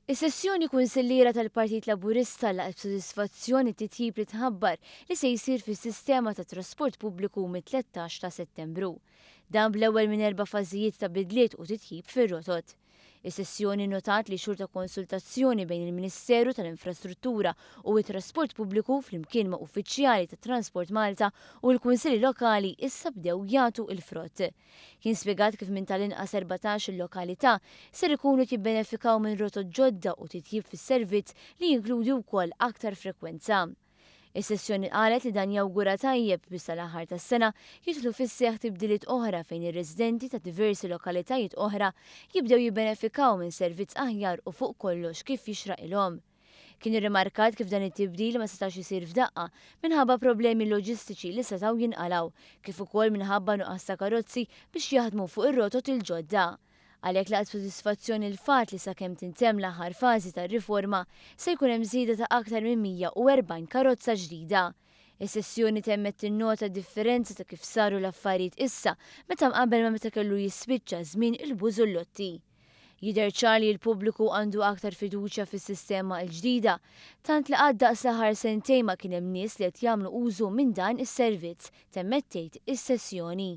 Is-sessjoni kunsilliera tal-Partit Laburista laqgħet b'sodisfazzjoni titjib li tħabbar li se jsir fis-sistema tat trasport pubbliku mit-13 ta' Settembru. Dan bl-ewwel minn 4 fażijiet ta' bidliet u titjib fir-rotot. Is-sessjoni notat li xhur ta' konsultazzjoni bejn il-Ministeru tal-Infrastruttura u t-Trasport Pubbliku flimkien ma' uffiċjali tat Transport Malta u l-Kunsilli Lokali issa bdew jagħtu il-frott. Kien spjegat kif minn tal-inqas 14 il-lokalità ser ikunu jibbenefikaw minn rotot ġodda u titjib fis-servizz li jinkludi wkoll aktar frekwenza. Is-sessjoni qalet li dan jawgura tajjeb biex sal-aħħar tas-sena jidħlu fis-seħħ tibdiliet oħra fejn ir-residenti ta' diversi lokalitajiet oħra jibdew jibbenefikaw minn servizz aħjar u fuq kollox kif jixraq ilhom. Kien irrimarkat kif dan it-tibdil ma setax isir f'daqqa minħabba problemi loġistiċi li setgħu jinqalgħu kif ukoll minħabba nuqqas ta' karozzi biex jaħdmu fuq ir-rotot il-ġodda. Għalhekk laqgħet b'sodisfazzjoni l-fatt li sakemm tintemm l-aħħar fażi tar-riforma se jkun hemm żieda ta' aktar minn 140 karozza ġdida. Is-sessjoni temmet tinnota differenza ta' kif saru l-affarijiet issa meta mqabbel ma meta kellu jispiċċa żmien il-bużullotti. Jidher ċar li l-pubbliku għandu aktar fiduċja fis-sistema l-ġdida, tant li daqs l-aħħar sentejn ma kien hemm nies li qed jagħmlu użu minn dan is-servizz temmet tgħid is-sessjoni.